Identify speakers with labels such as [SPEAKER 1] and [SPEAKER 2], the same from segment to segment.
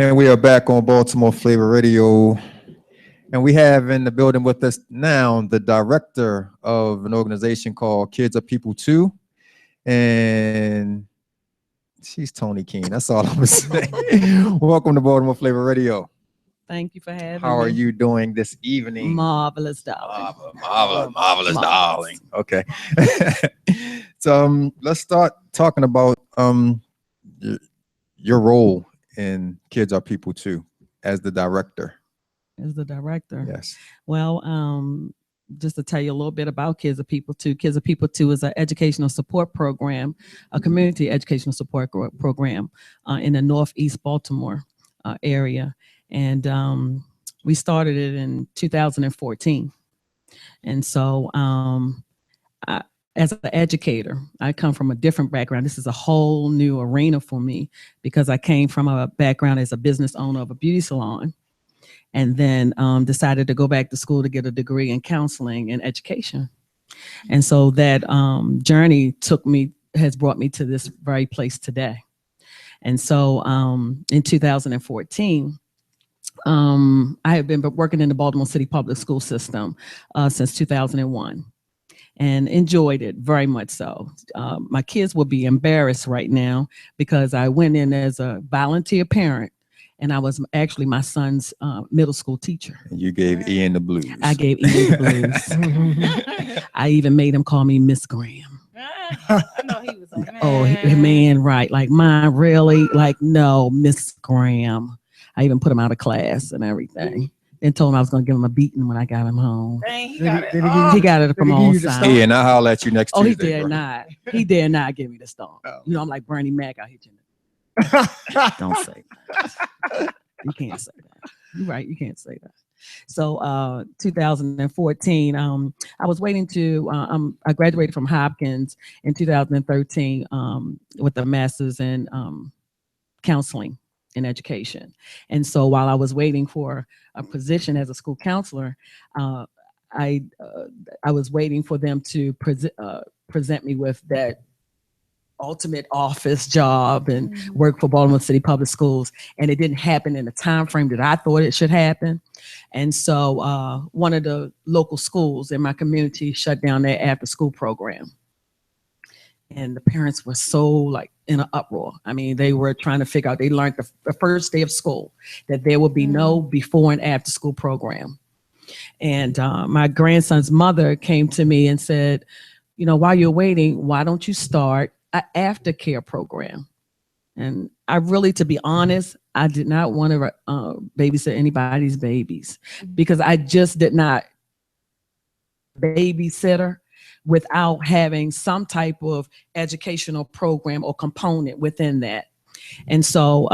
[SPEAKER 1] And we are back on Baltimore Flava Radio. And we have in the building with us now the director of an organization called Kidz R People Too. And she's Toni Keene. That's all I'm going to say. Welcome to Baltimore Flava Radio.
[SPEAKER 2] Thank you for having me.
[SPEAKER 1] How are you doing this evening?
[SPEAKER 2] Marvelous, darling.
[SPEAKER 1] Marvelous, darling. Okay. So let's start talking about your role in Kidz R People Too as the director.
[SPEAKER 2] As the director.
[SPEAKER 1] Yes.
[SPEAKER 2] Well, just to tell you a little bit about Kidz R People Too. Kidz R People Too is an educational support program, a community educational support program in the Northeast Baltimore area. And we started it in 2014. And so as an educator, I come from a different background. This is a whole new arena for me because I came from a background as a business owner of a beauty salon, and then decided to go back to school to get a degree in counseling and education. And so that journey has brought me to this very place today. And so in 2014, I have been working in the Baltimore City public school system since 2001 and enjoyed it very much so. My kids will be embarrassed right now because I went in as a volunteer parent and I was actually my son's middle school teacher.
[SPEAKER 1] And you gave Ian the blues.
[SPEAKER 2] I gave Ian the blues. I even made him call me Miss Graham.
[SPEAKER 3] I know he was like,
[SPEAKER 2] oh man, right. Like, mine really? Like, no, Miss Graham. I even put him out of class and everything. And told him I was going to give him a beating when I got him home.
[SPEAKER 3] dang, he
[SPEAKER 2] got it from all sides.
[SPEAKER 1] Yeah, and I'll holler at you next Tuesday.
[SPEAKER 2] He dare not. He dare not give me the stomp.
[SPEAKER 1] Oh.
[SPEAKER 2] You know, I'm like Bernie Mac. I hit you. Don't say that. You can't say that. You're right. You can't say that. So 2014, I was waiting to, I graduated from Hopkins in 2013 with a master's in counseling and education. And so while I was waiting for a position as a school counselor, I was waiting for them to present me with that ultimate office job and work for Baltimore City Public Schools. And it didn't happen in the time frame that I thought it should happen. And so one of the local schools in my community shut down their after school program. And the parents were so like in an uproar. I mean, they were trying to figure out, they learned the first day of school that there would be no before and after school program. And my grandson's mother came to me and said, you know, while you're waiting, why don't you start an aftercare program? And I really, to be honest, I did not want to babysit anybody's babies because I just did not babysitter without having some type of educational program or component within that. And so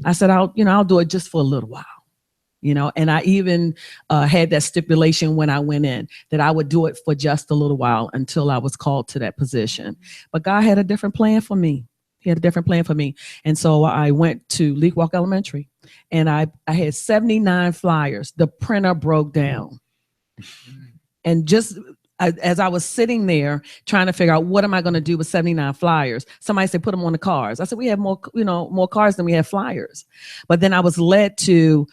[SPEAKER 2] I said, I'll do it just for a little while, you know, and I even had that stipulation when I went in that I would do it for just a little while until I was called to that position. But God had a different plan for me. He had a different plan for me. And so I went to Leak Walk Elementary and I had 79 flyers. The printer broke down. And just as I was sitting there trying to figure out what am I going to do with 79 flyers, somebody said, put them on the cars. I said, we have more cars than we have flyers. But then I was led to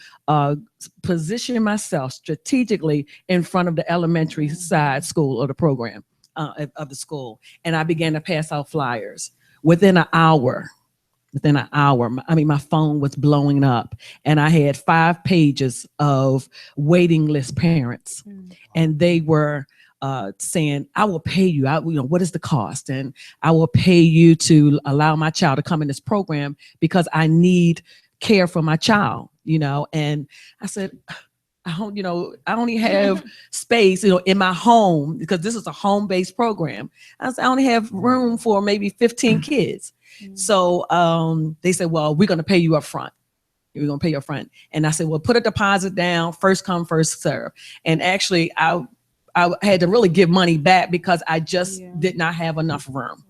[SPEAKER 2] position myself strategically in front of the elementary side school or the program of the school. And I began to pass out flyers. Within an hour, I mean, my phone was blowing up and I had 5 pages of waiting list parents. And they were saying, I will pay you. What is the cost? And I will pay you to allow my child to come in this program because I need care for my child, you know? And I said, I only have space, in my home because this is a home-based program. I said, I only have room for maybe 15 kids. So they said, well, we're going to pay you up front. We're going to pay you up front. And I said, well, put a deposit down, first come, first serve. And actually, I had to really give money back because I just did not have enough room.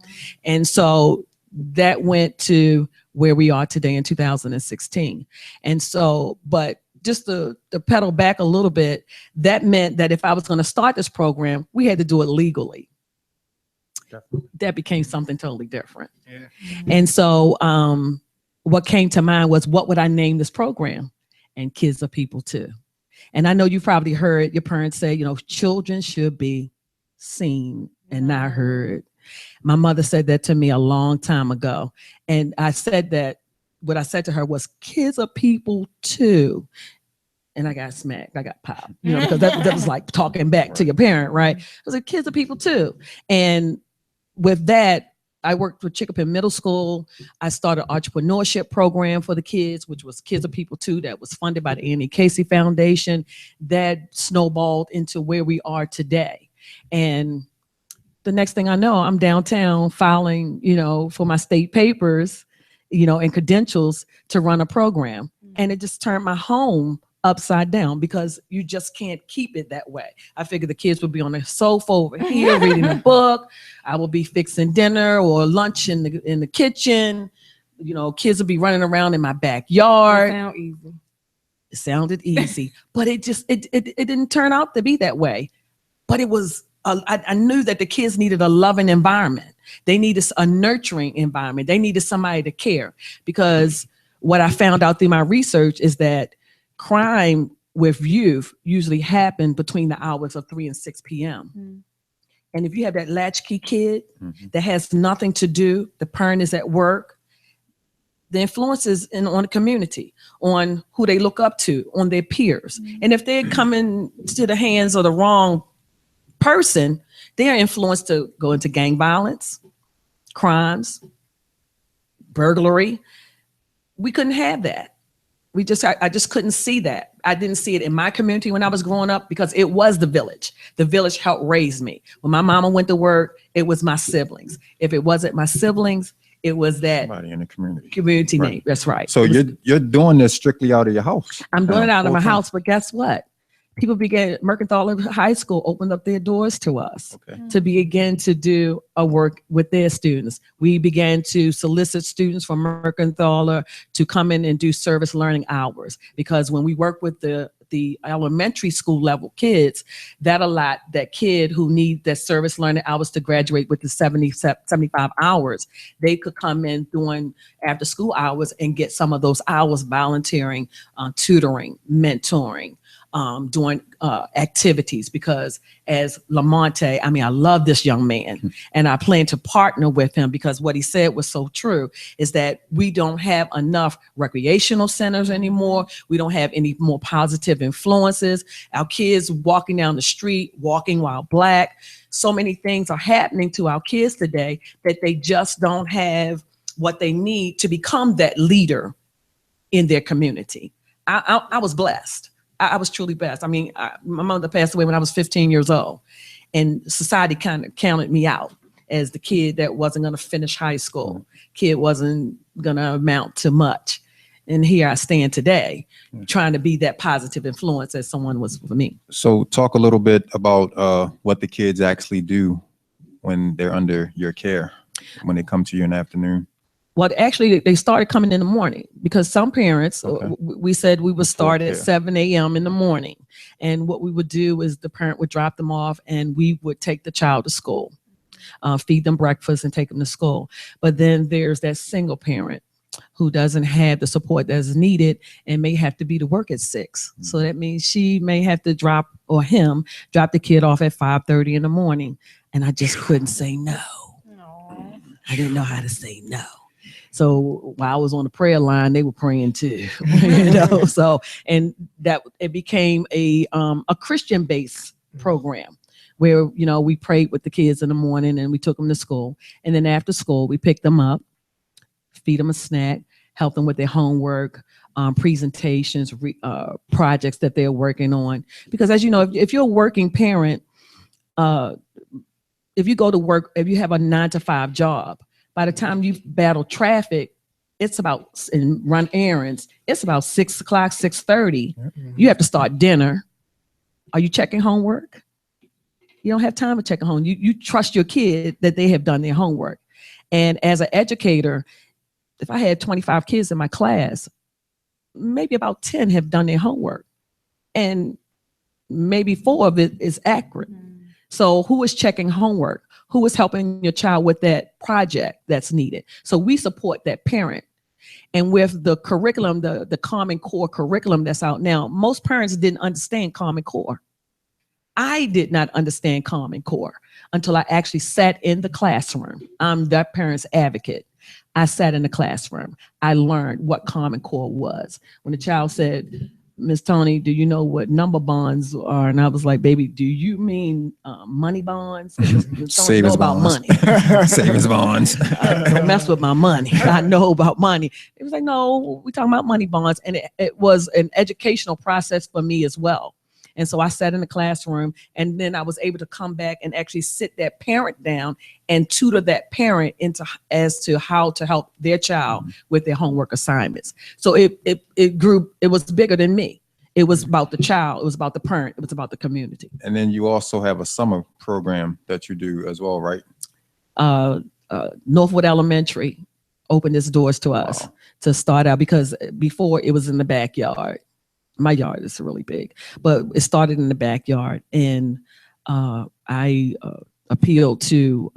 [SPEAKER 2] And so that went to where we are today in 2016. And so, but just to pedal back a little bit, that meant that if I was going to start this program, we had to do it legally. Definitely. That became something totally different. Yeah. And so what came to mind was, what would I name this program? And Kidz R People Too. And I know you've probably heard your parents say, children should be seen and not heard. My mother said that to me a long time ago. And I said that, what I said to her was, Kidz R People Too. And I got smacked. I got popped, because that was like talking back to your parent, right? I was like, Kidz R People Too. And with that, I worked with Chicopee Middle School. I started an entrepreneurship program for the kids, which was Kidz R People Too, that was funded by the Annie Casey Foundation. That snowballed into where we are today. And the next thing I know, I'm downtown filing, for my state papers, and credentials to run a program. And it just turned my home upside down, because you just can't keep it that way. I figured the kids would be on the sofa over here reading a book. I will be fixing dinner or lunch in the kitchen. Kids will be running around in my backyard.
[SPEAKER 3] Sound easy.
[SPEAKER 2] It sounded easy, but it didn't turn out to be that way. But it was, I knew that the kids needed a loving environment. They needed a nurturing environment. They needed somebody to care, because what I found out through my research is that crime with youth usually happen between the hours of 3 and 6 p.m. And if you have that latchkey kid that has nothing to do, the parent is at work, the influence is on the community, on who they look up to, on their peers. And if they're coming to the hands of the wrong person, they are influenced to go into gang violence, crimes, burglary. We couldn't have that. I just couldn't see that. I didn't see it in my community when I was growing up, because it was the village. The village helped raise me. When my mama went to work, it was my siblings. If it wasn't my siblings, it was that
[SPEAKER 1] somebody in the community.
[SPEAKER 2] Community
[SPEAKER 1] Right.
[SPEAKER 2] name. That's right.
[SPEAKER 1] So you're doing this strictly out of your house.
[SPEAKER 2] I'm doing it out of my
[SPEAKER 1] full-time?
[SPEAKER 2] house, but guess what? People began, Mercantile High School opened up their doors to us to begin to do a work with their students. We began to solicit students from Mercantile to come in and do service learning hours, because when we work with the elementary school level kids, that kid who need that service learning hours to graduate with the 75 hours, they could come in doing after school hours and get some of those hours volunteering, tutoring, mentoring, doing activities. Because as Lamonte, I love this young man, and I plan to partner with him, because what he said was so true, is that we don't have enough recreational centers anymore. We don't have any more positive influences. Our kids walking down the street, walking while black. So many things are happening to our kids today that they just don't have what they need to become that leader in their community. I was blessed. I was truly blessed. My mother passed away when I was 15 years old, and society kind of counted me out as the kid that wasn't going to finish high school, kid wasn't going to amount to much. And here I stand today, trying to be that positive influence as someone was for me.
[SPEAKER 1] So talk a little bit about what the kids actually do when they're under your care, when they come to you in the afternoon.
[SPEAKER 2] Well, actually, they started coming in the morning, because some parents, we said we would start at 7 a.m. in the morning. And what we would do is the parent would drop them off, and we would take the child to school, feed them breakfast and take them to school. But then there's that single parent who doesn't have the support that's needed and may have to be to work at 6. So that means she may have to drop the kid off at 5:30 in the morning. And I just couldn't say no. I didn't know how to say no. So while I was on the prayer line, they were praying too, so, and that it became a Christian-based program where, we prayed with the kids in the morning and we took them to school. And then after school, we picked them up, feed them a snack, help them with their homework, presentations, projects that they're working on. Because as you know, if you're a working parent, if you go to work, if you have a 9-to-5 job, by the time you battle traffic, and run errands, it's about 6 o'clock, 6:30. You have to start dinner. Are you checking homework? You don't have time to check home. You trust your kid that they have done their homework. And as an educator, if I had 25 kids in my class, maybe about 10 have done their homework. And maybe 4 of it is accurate. So who is checking homework? Who is helping your child with that project that's needed? So we support that parent. And with the curriculum, the Common Core curriculum that's out now, most parents didn't understand Common Core. I did not understand Common Core until I actually sat in the classroom. I'm that parent's advocate. I sat in the classroom. I learned what Common Core was. When the child said, Miss Toni, do you know what number bonds are? And I was like, baby, do you mean money bonds?
[SPEAKER 1] Savings bonds. Savings bonds.
[SPEAKER 2] Don't mess with my money. I know about money. It was like, no, we're talking about money bonds. And it was an educational process for me as well. And so I sat in the classroom, and then I was able to come back and actually sit that parent down and tutor that parent as to how to help their child with their homework assignments. So it grew. It was bigger than me. It was about the child. It was about the parent. It was about the community.
[SPEAKER 1] And then you also have a summer program that you do as well, right?
[SPEAKER 2] Northwood Elementary opened its doors to us to start out, because before it was in the backyard. My yard is really big, but it started in the backyard, and I appealed to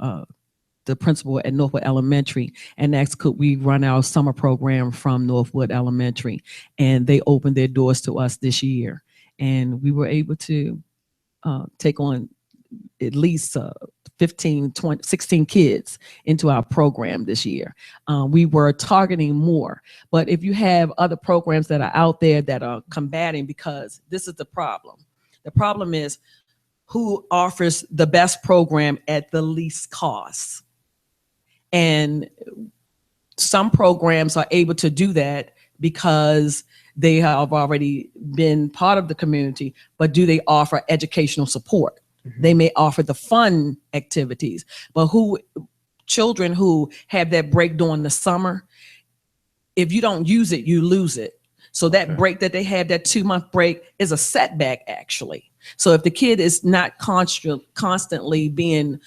[SPEAKER 2] the principal at Northwood Elementary and asked, could we run our summer program from Northwood Elementary? And they opened their doors to us this year, and we were able to take on at least 15, 20, 16 kids into our program this year. We were targeting more, but if you have other programs that are out there that are combating, because this is the problem. The problem is who offers the best program at the least cost. And some programs are able to do that because they have already been part of the community, but do they offer educational support? They may offer the fun activities, but children who have that break during the summer, if you don't use it, you lose it. So that break that they have, that 2-month break, is a setback actually. So if the kid is not constantly being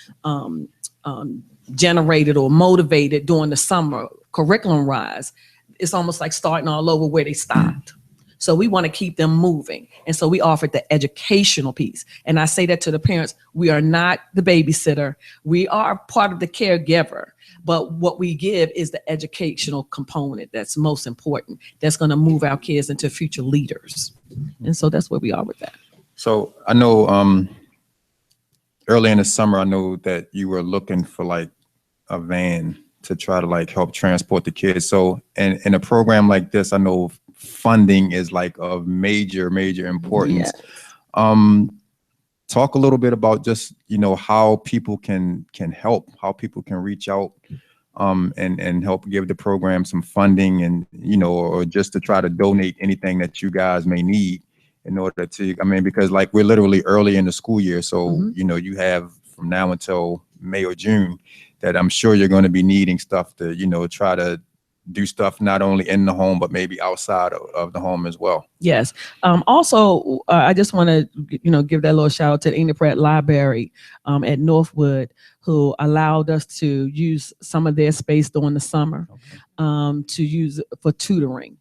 [SPEAKER 2] generated or motivated during the summer curriculum rise, it's almost like starting all over where they stopped. So we want to keep them moving. And so we offered the educational piece. And I say that to the parents, we are not the babysitter. We are part of the caregiver. But what we give is the educational component that's most important. That's going to move our kids into future leaders. And so that's where we are with that. So
[SPEAKER 1] I know early in the summer, I know that you were looking for like a van to try to like help transport the kids. So in a program like this, I know funding is like of major importance. Yes. Talk a little bit about just, how people can help, how people can reach out and help give the program some funding, and, or just to try to donate anything that you guys may need in order to, because like we're literally early in the school year. So, you have from now until May or June that I'm sure you're going to be needing stuff to, try to do stuff not only in the home, but maybe outside of the home as well. Yes. Also, I just want to, give that little shout out to the Enid Pratt Library at Northwood, who allowed us to use some of their space during the summer to use for tutoring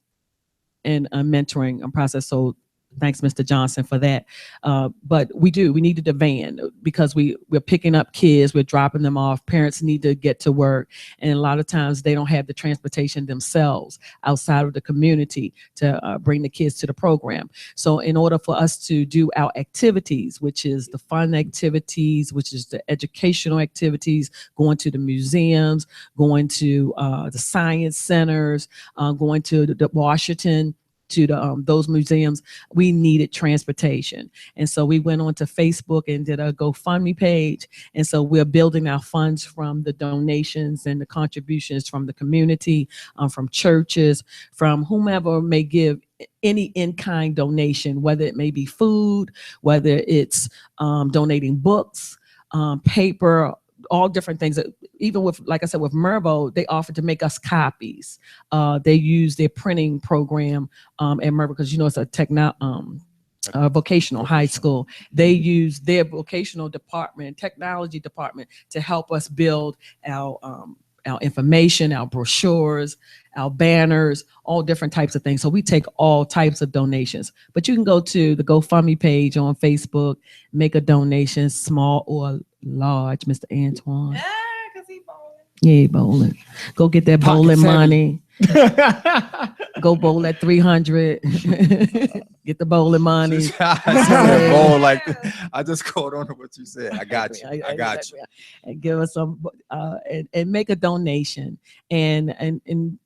[SPEAKER 1] and mentoring process. So thanks, Mr. Johnson, for that. But we needed a van because we're picking up kids, we're dropping them off. Parents need to get to work. And a lot of times they don't have the transportation themselves outside of the community to bring the kids to the program. So in order for us to do our activities, which is the fun activities, which is the educational activities, going to the museums, going to the science centers, going to the Washington, to those museums, we needed transportation. And so we went on to Facebook and did a GoFundMe page. And so we're building our funds from the donations and the contributions from the community, from churches, from whomever may give any in-kind donation, whether it may be food, whether it's donating books, paper, all different things. Even with, like I said, with Mervo, they offered to make us copies. They use their printing program at Mervo because, it's a vocational high school. They use their vocational department, technology department, to help us build our information, our brochures, our banners, all different types of things. So we take all types of donations. But you can go to the GoFundMe page on Facebook, make a donation, small or large, Mr. Antoine.
[SPEAKER 3] Yeah, because he bowling.
[SPEAKER 2] Yeah, he bowling. Go get that
[SPEAKER 4] Pocket
[SPEAKER 2] bowling
[SPEAKER 4] savvy.
[SPEAKER 2] money. Go bowl at 300. Get the bowling money.
[SPEAKER 1] I just caught on to what you said. I got you. I got you.
[SPEAKER 2] And give us some and make a donation. And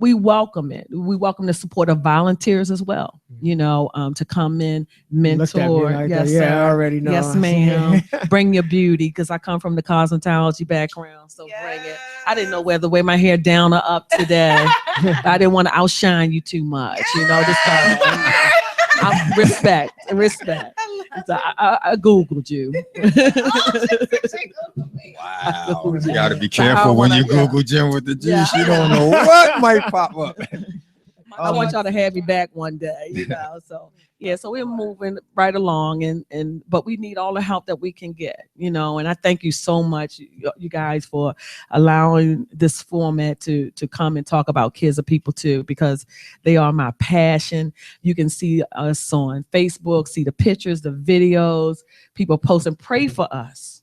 [SPEAKER 2] we welcome it. We welcome the support of volunteers as well, you know, to come in, mentor.
[SPEAKER 4] Like
[SPEAKER 2] yes,
[SPEAKER 4] yeah,
[SPEAKER 2] sir.
[SPEAKER 4] I already know.
[SPEAKER 2] Yes, ma'am. Bring your beauty, because I come from the cosmetology background. So bring it. I didn't know whether to wear my hair down or up today. I didn't want to outshine you too much, you know. This time, respect. So I Googled you.
[SPEAKER 1] Wow. You got to be careful when you Google Jim with the juice. You don't know what might pop up.
[SPEAKER 2] I want y'all to have me back one day, you know. So yeah, so we're moving right along, but we need all the help that we can get, you know. And I thank you so much, you guys, for allowing this format to come and talk about Kidz R People Too, because they are my passion. You can see us on Facebook, see the pictures, the videos, people posting. Pray for us.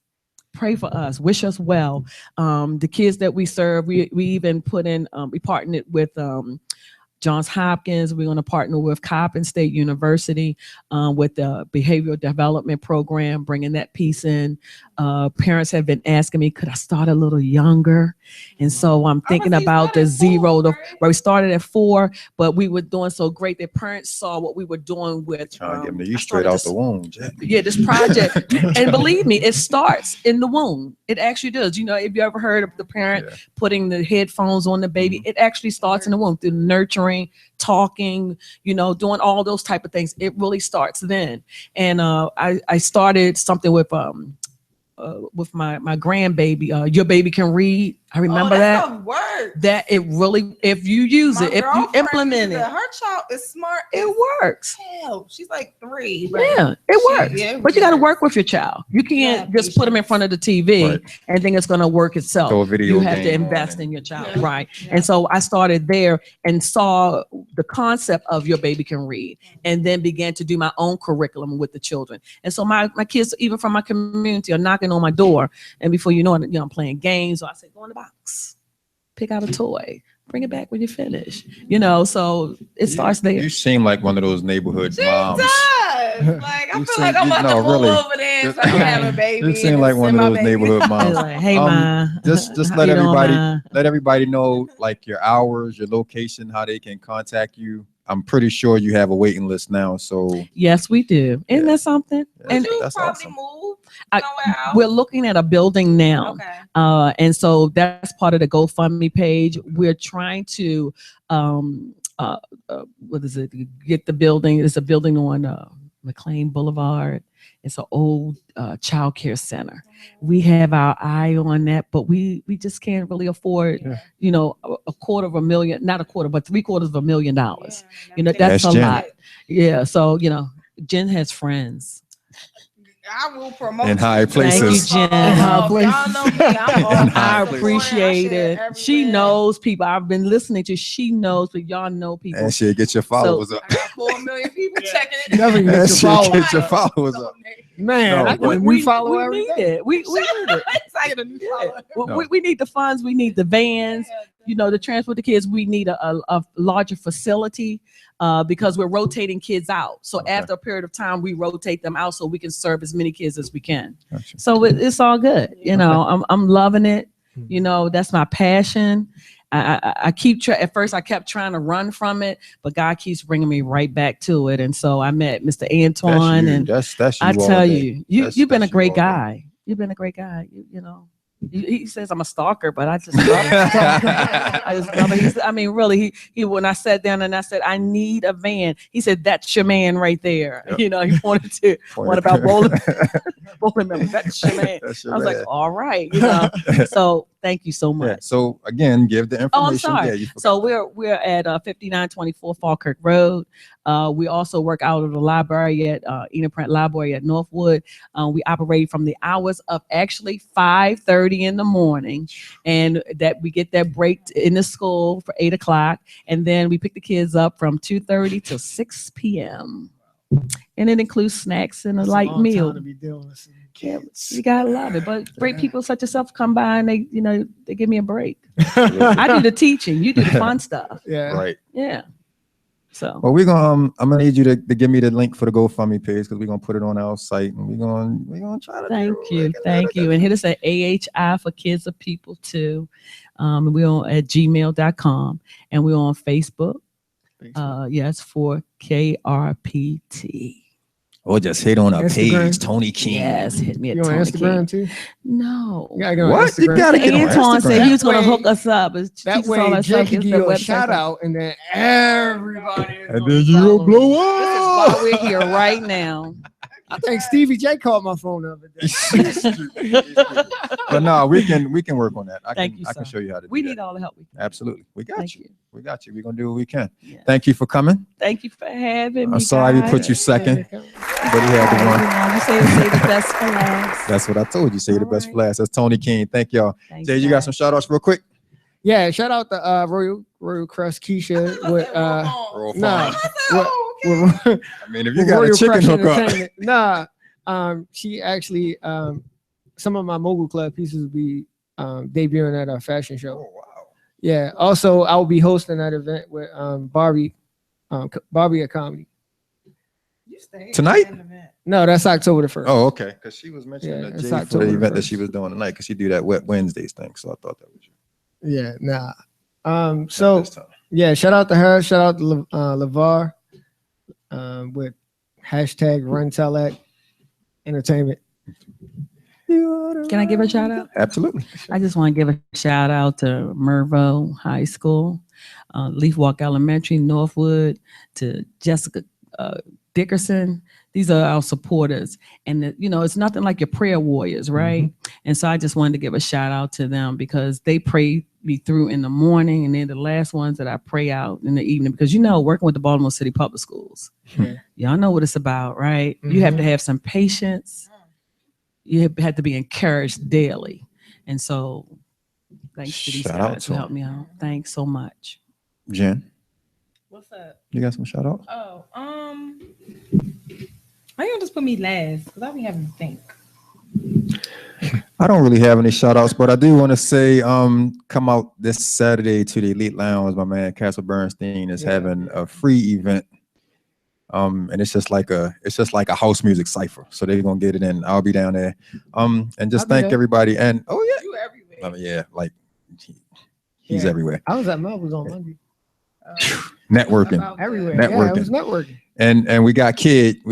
[SPEAKER 2] Pray for us. Wish us well. The kids that we serve, we even put in. We partnered with Johns Hopkins. We're going to partner with Coppin State University with the behavioral development program, bringing that piece in. Parents have been asking me, could I start a little younger? And so I'm thinking about the 0 to where we started at 4, but we were doing so great that parents saw what we were doing with.
[SPEAKER 1] Trying to get me straight out the womb.
[SPEAKER 2] Yeah, this project. And believe me, it starts in the womb. It actually does. You know, if you ever heard of the parent putting the headphones on the baby, it actually starts in the womb through nurturing, talking, you know, doing all those type of things. It really starts then. And I started something with my grandbaby. Your baby can read. I remember that. That it really, if you use it, if you implement it,
[SPEAKER 3] her child is smart.
[SPEAKER 2] It works.
[SPEAKER 3] Hell, she's like 3.
[SPEAKER 2] Yeah, it works. But you got to work with your child. You can't just put them in front of the TV and think it's going to work itself. You have to invest in your child, right? And so I started there and saw the concept of Your Baby Can Read, and then began to do my own curriculum with the children. And so my kids, even from my community, are knocking on my door, and before you know it, you know, I'm playing games. So I say, go in the box, pick out a toy, bring it back when you finish. You know, so it starts there.
[SPEAKER 1] You seem like one of those neighborhood moms.
[SPEAKER 3] Like I feel like I'm about to pull over there and have a baby.
[SPEAKER 1] You seem like one of those neighborhood moms.
[SPEAKER 2] Like, hey, ma.
[SPEAKER 1] Just let everybody know, like, your hours, your location, how they can contact you. I'm pretty sure you have a waiting list now. So
[SPEAKER 2] yes, we do. Isn't that something?
[SPEAKER 3] And you probably move somewhere else.
[SPEAKER 2] We're looking at a building now.
[SPEAKER 3] Okay.
[SPEAKER 2] And so that's part of the GoFundMe page. We're trying to what is it? Get the building. It's a building on McLean Boulevard. It's an old child care center. We have our eye on that, but we just can't really afford, you know, $250,000, not a quarter, but $750,000. You know, that's a lot. Yeah. So, you know, Jen has friends.
[SPEAKER 3] I will promote
[SPEAKER 1] in high places.
[SPEAKER 2] Thank you, Jen.
[SPEAKER 3] Y'all know me.
[SPEAKER 2] I appreciate it. She knows people. I've been listening to. She knows, but y'all know people.
[SPEAKER 1] And she'll get your followers up.
[SPEAKER 3] I got 4 million people checking it.
[SPEAKER 4] Definitely
[SPEAKER 1] get your followers up.
[SPEAKER 4] Man, we follow everything.
[SPEAKER 2] Need it. We need it. We need the funds. We need the vans. You know, to transport the kids. We need a larger facility because we're rotating kids out. So after a period of time, we rotate them out so we can serve as many kids as we can.
[SPEAKER 1] Gotcha.
[SPEAKER 2] So it's all good. You know, I'm loving it. You know, that's my passion. I keep at first I kept trying to run from it, but God keeps bringing me right back to it. And so I met Mr. Antoine, and
[SPEAKER 1] that's
[SPEAKER 2] I tell you've been a great guy. You've been a great guy. You know. He says I'm a stalker, but I just love it. I just love it. I mean, really, he when I sat down and I said, I need a van, he said, that's your man right there. Yep. You know, he wanted to, what about bowling? That's your man. That's your I was man. Like, all right, you know. So thank you so much.
[SPEAKER 1] Yeah, so again, give the information.
[SPEAKER 2] Oh, I'm sorry. Yeah, so we're at 5924 Falkirk Road. We also work out of the library at Eden Print Library at Northwood. We operate from the hours of actually 5:30 in the morning, and that we get that break in the school for 8 o'clock, and then we pick the kids up from 2:30 till 6 p.m. And it includes snacks and a light meal. Yeah, you gotta love it. But great people such as yourself come by and they give me a break. I do the teaching, you do the fun stuff.
[SPEAKER 4] Yeah.
[SPEAKER 1] Right.
[SPEAKER 2] Yeah. So
[SPEAKER 1] well, we're gonna I'm gonna need you to give me the link for the GoFundMe page because we're gonna put it on our site and we're gonna try to
[SPEAKER 2] thank you. And hit us at AHI for Kidz R People Too. We're on at gmail.com and we're on Facebook. Yes, for KRPT.
[SPEAKER 1] Or just hit on our page, Toni Keene.
[SPEAKER 2] Yes, hit me at
[SPEAKER 4] you on
[SPEAKER 2] Toni
[SPEAKER 4] Instagram
[SPEAKER 2] Keene.
[SPEAKER 4] too?
[SPEAKER 2] No.
[SPEAKER 4] You gotta go
[SPEAKER 1] what?
[SPEAKER 4] on Instagram.
[SPEAKER 1] You gotta get on
[SPEAKER 2] Antoine
[SPEAKER 1] Instagram.
[SPEAKER 2] said he was gonna hook us up.
[SPEAKER 4] That way, Jay can give you a shout out, and then everybody.
[SPEAKER 1] And then you'll blow up.
[SPEAKER 2] This is why we're here right now.
[SPEAKER 4] I think Stevie J called my phone the other day.
[SPEAKER 1] But no, we can work on that. I can show you how to do
[SPEAKER 2] We
[SPEAKER 1] that.
[SPEAKER 2] need all the help we can.
[SPEAKER 1] Absolutely. We got
[SPEAKER 2] Thank
[SPEAKER 1] you.
[SPEAKER 2] you.
[SPEAKER 1] We got you. We're gonna do what we can.
[SPEAKER 2] Yeah.
[SPEAKER 1] Thank you for coming.
[SPEAKER 2] Thank you for having me.
[SPEAKER 1] I'm sorry we
[SPEAKER 2] guys.
[SPEAKER 1] put you second, but he had to run.
[SPEAKER 2] You say the best for last.
[SPEAKER 1] That's what I told you. Say the
[SPEAKER 2] All
[SPEAKER 1] best
[SPEAKER 2] right.
[SPEAKER 1] for last. That's Toni Keene. Thank y'all.
[SPEAKER 2] Thanks,
[SPEAKER 1] Jay, you got
[SPEAKER 2] guys.
[SPEAKER 1] some shout outs real quick?
[SPEAKER 4] Yeah, shout out to Royal Crust Keisha with
[SPEAKER 1] Roll
[SPEAKER 4] nah.
[SPEAKER 1] I mean, if you got
[SPEAKER 4] Royal
[SPEAKER 1] a chicken
[SPEAKER 4] Crush
[SPEAKER 1] hookup.
[SPEAKER 4] Nah, she actually some of my Mogul Club pieces will be debuting at our fashion show.
[SPEAKER 1] Oh, wow.
[SPEAKER 4] Yeah. Also, I will be hosting that event with Barbie at Comedy.
[SPEAKER 1] Tonight?
[SPEAKER 4] No, that's October the 1st.
[SPEAKER 1] Oh, okay. Because she was mentioning
[SPEAKER 4] Yeah,
[SPEAKER 1] that
[SPEAKER 4] it's
[SPEAKER 1] Jay for
[SPEAKER 4] October
[SPEAKER 1] the event that
[SPEAKER 4] 1st.
[SPEAKER 1] she was doing tonight because she do that Wet Wednesdays thing. So I thought that was you.
[SPEAKER 4] Yeah, nah.
[SPEAKER 1] Not
[SPEAKER 4] So
[SPEAKER 1] this time.
[SPEAKER 4] yeah, shout out to her. Shout out to LeVar with hashtag RunTellAct Entertainment.
[SPEAKER 2] Can I give a shout out?
[SPEAKER 1] Absolutely.
[SPEAKER 2] I just want to give a shout out to Mervo High School, Leaf Walk Elementary, Northwood, to Jessica Dickerson. These are our supporters. And, it's nothing like your prayer warriors, right? Mm-hmm. And so I just wanted to give a shout out to them because they pray me through in the morning and they're the last ones that I pray out in the evening because, working with the Baltimore City Public Schools, y'all know what it's about, right? Mm-hmm. You have to have some patience. You have to be encouraged daily. And so thanks to these guys who helped me out. Thanks so much.
[SPEAKER 1] Jen,
[SPEAKER 3] What's up?
[SPEAKER 1] you got some shout outs?
[SPEAKER 3] Oh, why you don't just put me last? Because I be having to think.
[SPEAKER 1] I don't really have any shout outs, but I do want to say come out this Saturday to the Elite Lounge. My man Castle Bernstein is having a free event. And it's just like a house music cipher. So they're gonna get it in. I'll be down there. And just thank everybody. And
[SPEAKER 3] You everywhere.
[SPEAKER 1] I mean, yeah, like he's everywhere.
[SPEAKER 4] I was at Melbourne on Monday.
[SPEAKER 1] Networking.
[SPEAKER 4] Everywhere.
[SPEAKER 1] Networking.
[SPEAKER 4] Yeah, I was networking.
[SPEAKER 1] And we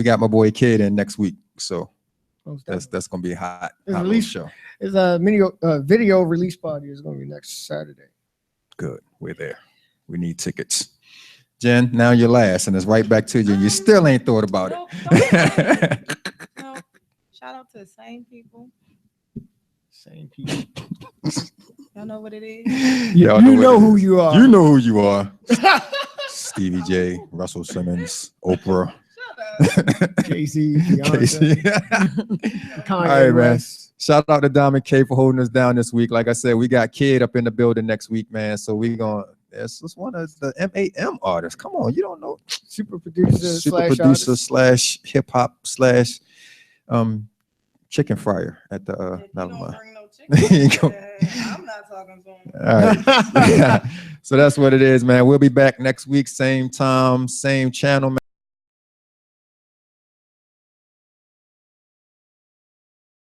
[SPEAKER 1] got my boy Kid in next week. So that's gonna be a hot little show.
[SPEAKER 4] It's a video release party is gonna be next Saturday.
[SPEAKER 1] Good. We're there. We need tickets. Jen, now you're last, and it's right back to you. You still ain't thought about it.
[SPEAKER 3] No. Shout out to the same people.
[SPEAKER 4] Same people.
[SPEAKER 3] Y'all know what it is?
[SPEAKER 4] You know who you are.
[SPEAKER 1] You know who you are. Stevie J, Russell Simmons, Oprah.
[SPEAKER 4] Casey.
[SPEAKER 1] All right, man. Shout out to Diamond K for holding us down this week. Like I said, we got Kid up in the building next week, man. So we gonna. This is one of the MAM artists. Come on, you don't know.
[SPEAKER 4] Super producer
[SPEAKER 1] / hip hop / chicken fryer at the.
[SPEAKER 3] Never mind. I'm not talking to him.
[SPEAKER 1] All right. So that's what it is, man. We'll be back next week, same time, same channel, man.